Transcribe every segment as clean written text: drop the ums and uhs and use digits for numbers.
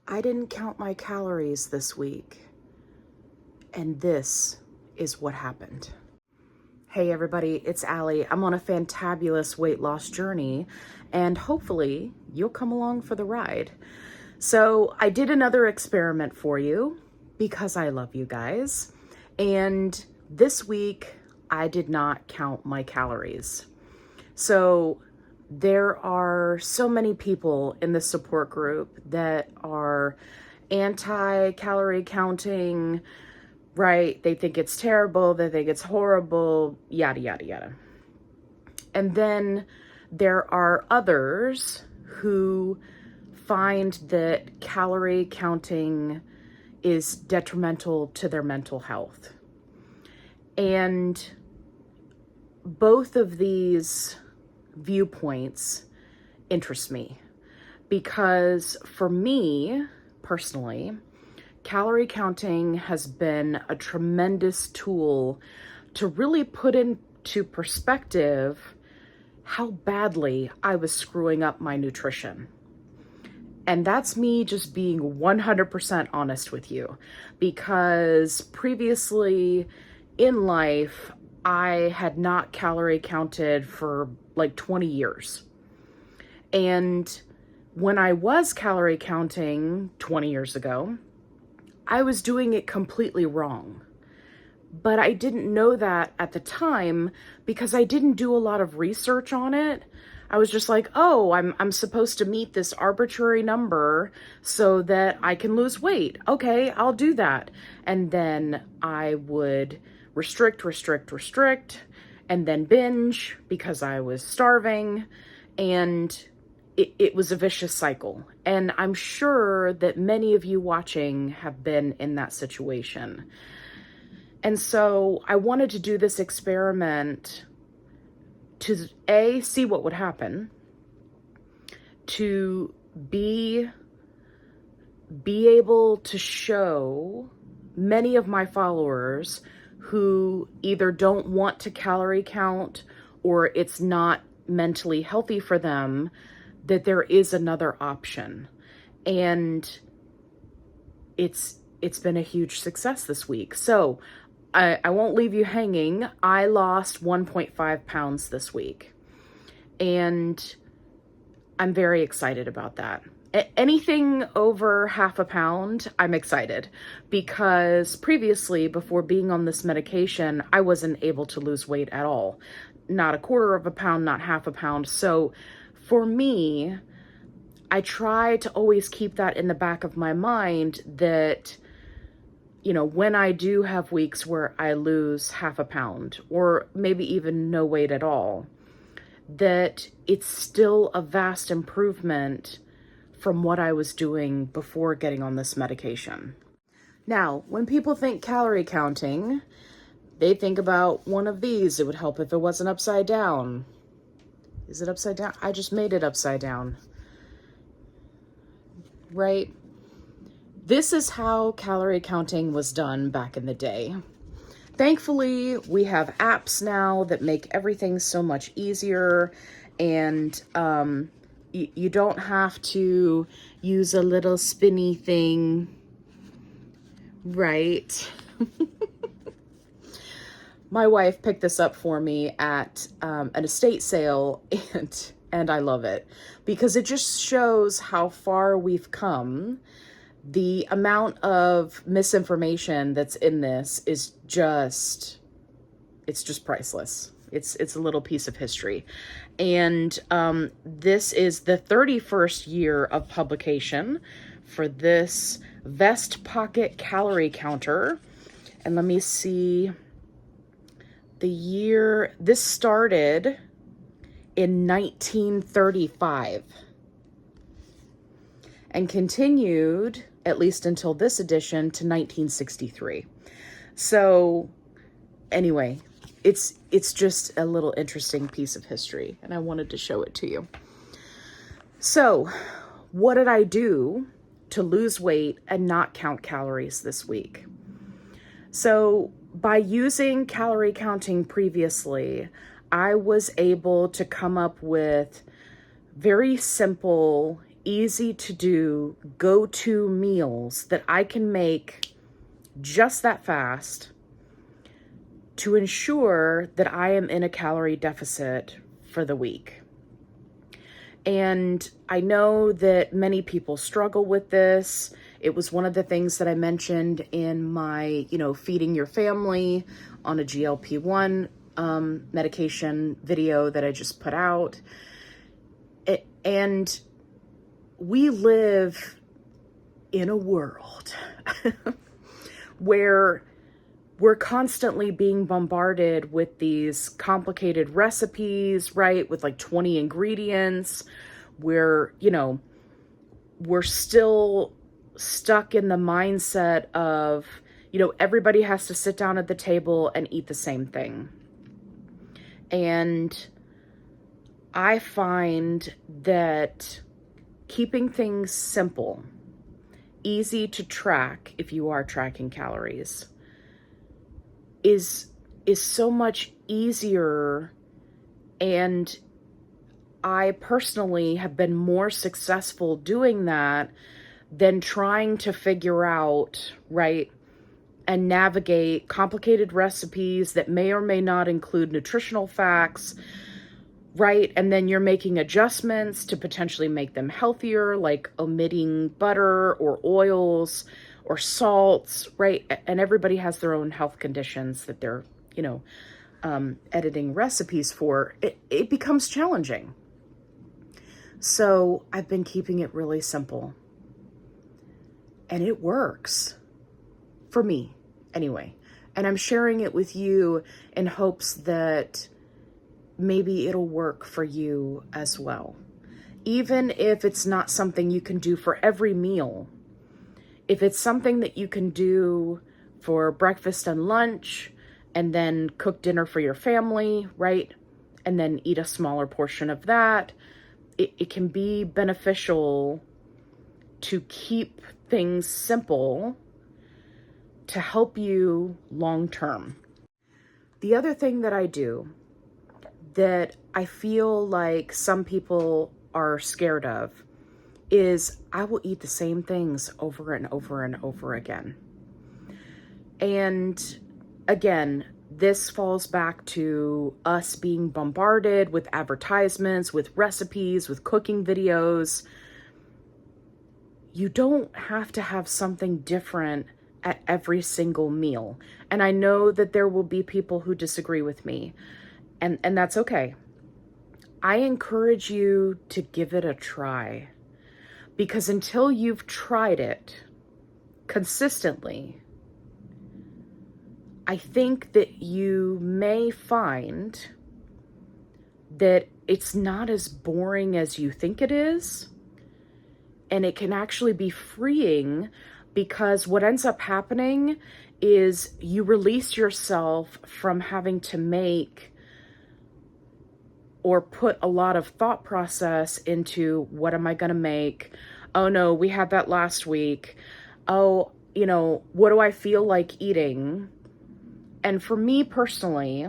I didn't count my calories this week, and this is what happened. Hey everybody, it's Allie. I'm on a fantabulous weight loss journey, and hopefully you'll come along for the ride. So I did another experiment for you because I love you guys, and this week I did not count my calories. So there are so many people in the support group that are anti-calorie counting, right? They think it's terrible, they think it's horrible, yada, yada, yada. And then there are others who find that calorie counting is detrimental to their mental health. And both of these viewpoints interest me because for me personally, calorie counting has been a tremendous tool to really put into perspective how badly I was screwing up my nutrition. And that's me just being 100% honest with you, because previously in life, I had not calorie counted for like 20 years. And when I was calorie counting 20 years ago, I was doing it completely wrong. But I didn't know that at the time because I didn't do a lot of research on it. I was just like, oh, I'm supposed to meet this arbitrary number so that I can lose weight. Okay, I'll do that. And then I would restrict, and then binge because I was starving. And it was a vicious cycle. And I'm sure that many of you watching have been in that situation. And so I wanted to do this experiment to A, see what would happen, to be able to show many of my followers who either don't want to calorie count or it's not mentally healthy for them, that there is another option. And it's been a huge success this week. So I won't leave you hanging. I lost 1.5 pounds this week, and I'm very excited about that. Anything over half a pound, I'm excited, because previously, before being on this medication, I wasn't able to lose weight at all. Not a quarter of a pound, not half a pound. So for me, I try to always keep that in the back of my mind that, you know, when I do have weeks where I lose half a pound or maybe even no weight at all, that it's still a vast improvement from what I was doing before getting on this medication. Now, when people think calorie counting, they think about one of these. It would help if it wasn't upside down. Is it upside down? I just made it upside down. Right? This is how calorie counting was done back in the day. Thankfully, we have apps now that make everything so much easier, and you don't have to use a little spinny thing, right? My wife picked this up for me at an estate sale, and I love it because it just shows how far we've come. The amount of misinformation that's in this is just, it's just priceless. It's a little piece of history. And this is the 31st year of publication for this vest pocket calorie counter. And let me see the year. This started in 1935 and continued, at least until this edition, to 1963. So anyway, it's just a little interesting piece of history, and I wanted to show it to you. So what did I do to lose weight and not count calories this week? So by using calorie counting previously, I was able to come up with very simple, easy to do go-to meals that I can make just that fast to ensure that I am in a calorie deficit for the week. And I know that many people struggle with this. It was one of the things that I mentioned in my, feeding your family on a GLP1 medication video that I just put out. And we live in a world where we're constantly being bombarded with these complicated recipes, right? With like 20 ingredients. We're still stuck in the mindset of, everybody has to sit down at the table and eat the same thing. And I find that keeping things simple, easy to track if you are tracking calories, is so much easier, and I personally have been more successful doing that than trying to figure out, right, and navigate complicated recipes that may or may not include nutritional facts, right? And then you're making adjustments to potentially make them healthier, like omitting butter or oils or salts, right? And everybody has their own health conditions that they're, editing recipes for. It becomes challenging. So I've been keeping it really simple. And it works. For me, anyway. And I'm sharing it with you in hopes that maybe it'll work for you as well. Even if it's not something you can do for every meal, if it's something that you can do for breakfast and lunch, and then cook dinner for your family, right? And then eat a smaller portion of that, it can be beneficial to keep things simple to help you long term. The other thing that I do that I feel like some people are scared of is I will eat the same things over and over and over again. And again, this falls back to us being bombarded with advertisements, with recipes, with cooking videos. You don't have to have something different at every single meal. And I know that there will be people who disagree with me, and that's okay. I encourage you to give it a try, because until you've tried it consistently, I think that you may find that it's not as boring as you think it is. And it can actually be freeing, because what ends up happening is you release yourself from having to make or put a lot of thought process into, what am I going to make? Oh no, we had that last week. Oh, what do I feel like eating? And for me personally,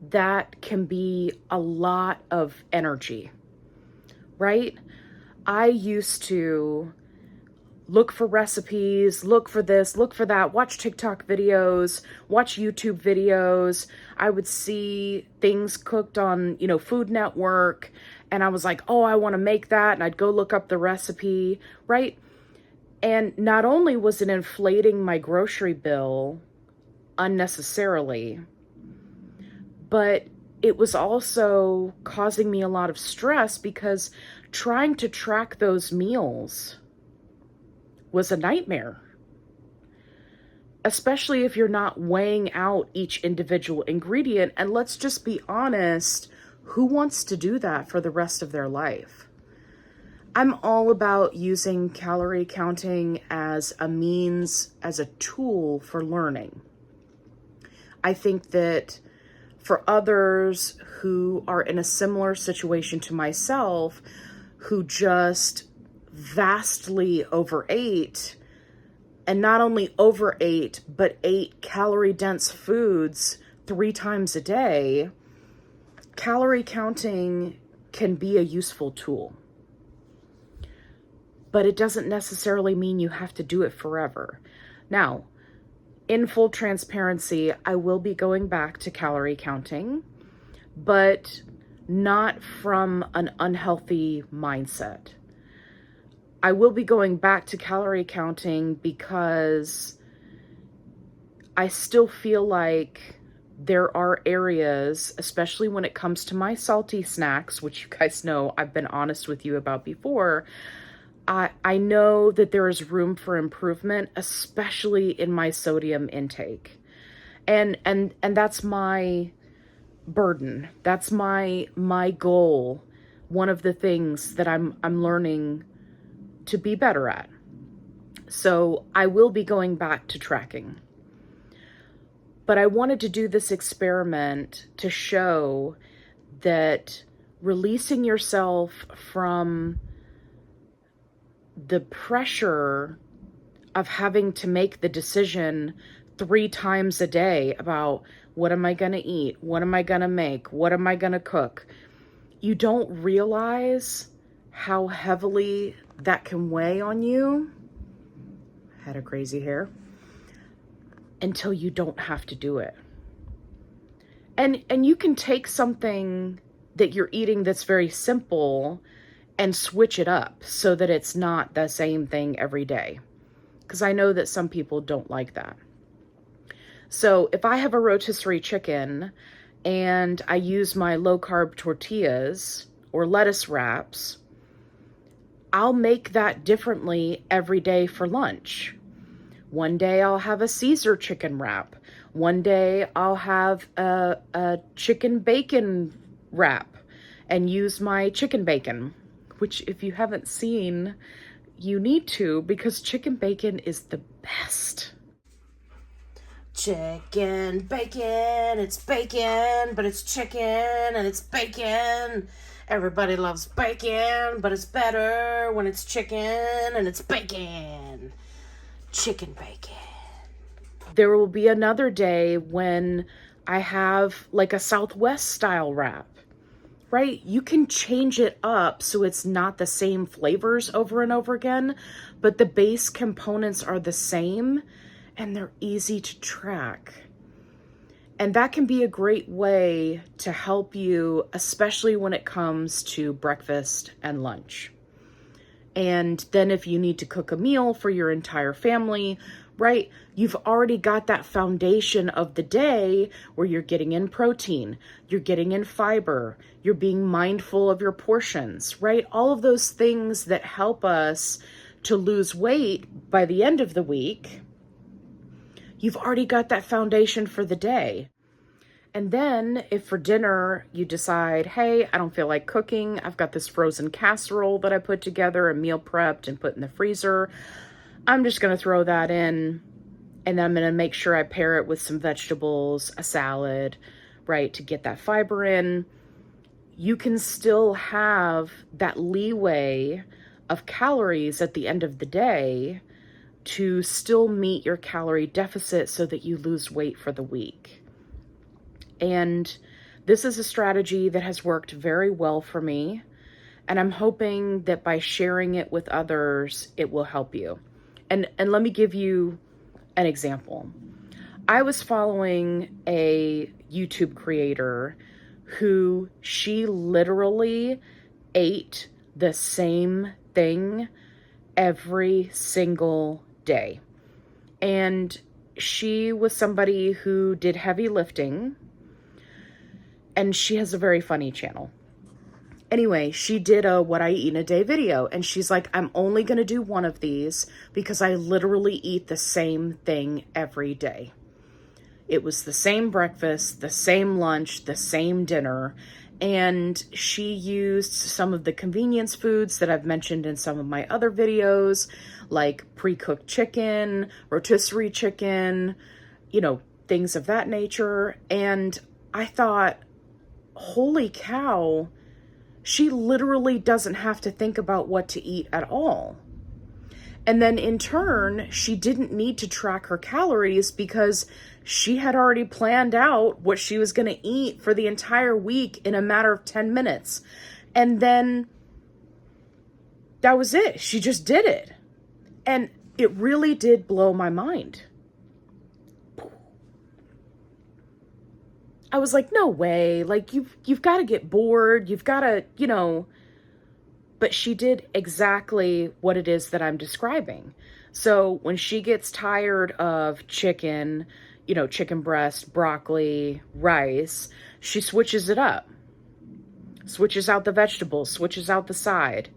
that can be a lot of energy, right? I used to look for recipes, look for this, look for that, watch TikTok videos, watch YouTube videos. I would see things cooked on, Food Network, and I was like, oh, I want to make that. And I'd go look up the recipe, right? And not only was it inflating my grocery bill unnecessarily, but it was also causing me a lot of stress, because trying to track those meals was a nightmare, especially if you're not weighing out each individual ingredient. And let's just be honest, who wants to do that for the rest of their life? I'm all about using calorie counting as a means, as a tool for learning. I think that for others who are in a similar situation to myself, who just vastly overate, and not only overate, but ate calorie-dense foods 3 times a day, calorie counting can be a useful tool. but it doesn't necessarily mean you have to do it forever. Now, in full transparency, I will be going back to calorie counting, but not from an unhealthy mindset. I will be going back to calorie counting because I still feel like there are areas, especially when it comes to my salty snacks, which you guys know I've been honest with you about before. I know that there is room for improvement, especially in my sodium intake. And that's my burden. That's my goal. One of the things that I'm learning to be better at. So I will be going back to tracking. But I wanted to do this experiment to show that releasing yourself from the pressure of having to make the decision 3 times a day about what am I going to eat? What am I going to make? What am I going to cook? You don't realize how heavily that can weigh on you. Had a crazy hair. Until you don't have to do it. And you can take something that you're eating that's very simple and switch it up so that it's not the same thing every day. Because I know that some people don't like that. So if I have a rotisserie chicken and I use my low-carb tortillas or lettuce wraps, I'll make that differently every day for lunch. One day I'll have a Caesar chicken wrap. One day I'll have a chicken bacon wrap and use my chicken bacon, which if you haven't seen, you need to, because chicken bacon is the best. Chicken bacon, it's bacon, but it's chicken and it's bacon. Everybody loves bacon, but it's better when it's chicken and it's bacon. Chicken bacon. There will be another day when I have like a Southwest style wrap, right? You can change it up so it's not the same flavors over and over again, but the base components are the same and they're easy to track. And that can be a great way to help you, especially when it comes to breakfast and lunch. And then if you need to cook a meal for your entire family, right, you've already got that foundation of the day where you're getting in protein, you're getting in fiber, you're being mindful of your portions, right? All of those things that help us to lose weight by the end of the week, you've already got that foundation for the day. And then if for dinner you decide, hey, I don't feel like cooking, I've got this frozen casserole that I put together and meal prepped and put in the freezer, I'm just going to throw that in, and then I'm going to make sure I pair it with some vegetables, a salad, right, to get that fiber in. You can still have that leeway of calories at the end of the day to still meet your calorie deficit so that you lose weight for the week. And this is a strategy that has worked very well for me. And I'm hoping that by sharing it with others, it will help you. And let me give you an example. I was following a YouTube creator who she literally ate the same thing every single day. And she was somebody who did heavy lifting. And she has a very funny channel. Anyway, she did a what I eat in a day video. And she's like, I'm only going to do one of these because I literally eat the same thing every day. It was the same breakfast, the same lunch, the same dinner. And she used some of the convenience foods that I've mentioned in some of my other videos, like pre-cooked chicken, rotisserie chicken, things of that nature. And I thought, holy cow, she literally doesn't have to think about what to eat at all. And then in turn, she didn't need to track her calories because she had already planned out what she was going to eat for the entire week in a matter of 10 minutes. And then that was it. She just did it. And it really did blow my mind. I was like, no way. Like, you've got to get bored. You've got to, you know. But she did exactly what it is that I'm describing. So when she gets tired of chicken, you know, chicken breast, broccoli, rice, she switches it up. Switches out the vegetables, switches out the side,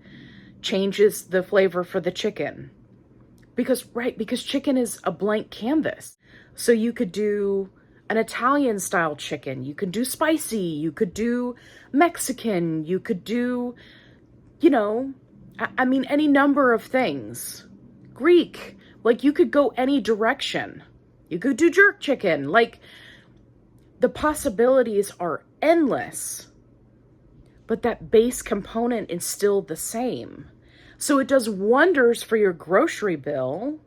changes the flavor for the chicken. Because chicken is a blank canvas. So you could do an Italian style chicken. You could do spicy. You could do Mexican. You could do, you know, I mean, any number of things. Greek. Like, you could go any direction. You could do jerk chicken. Like, the possibilities are endless. But that base component is still the same. So it does wonders for your grocery bill.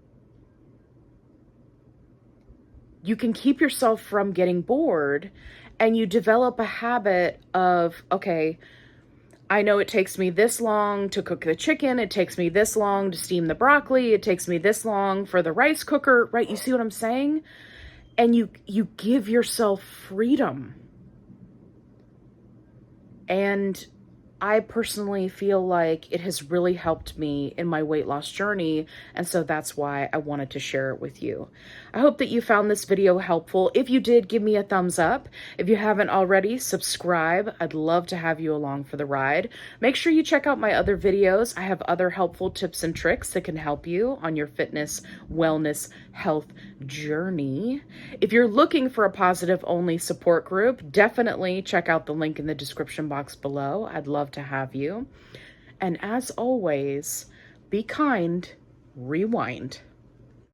You can keep yourself from getting bored, and you develop a habit of, okay, I know it takes me this long to cook the chicken. It takes me this long to steam the broccoli. It takes me this long for the rice cooker, right? You see what I'm saying? And you give yourself freedom. And I personally feel like it has really helped me in my weight loss journey, and so that's why I wanted to share it with you. I hope that you found this video helpful. If you did, give me a thumbs up. If you haven't already, subscribe. I'd love to have you along for the ride. Make sure you check out my other videos. I have other helpful tips and tricks that can help you on your fitness, wellness, health journey. If you're looking for a positive-only support group, definitely check out the link in the description box below. I'd love to have you. And as always, be kind, rewind.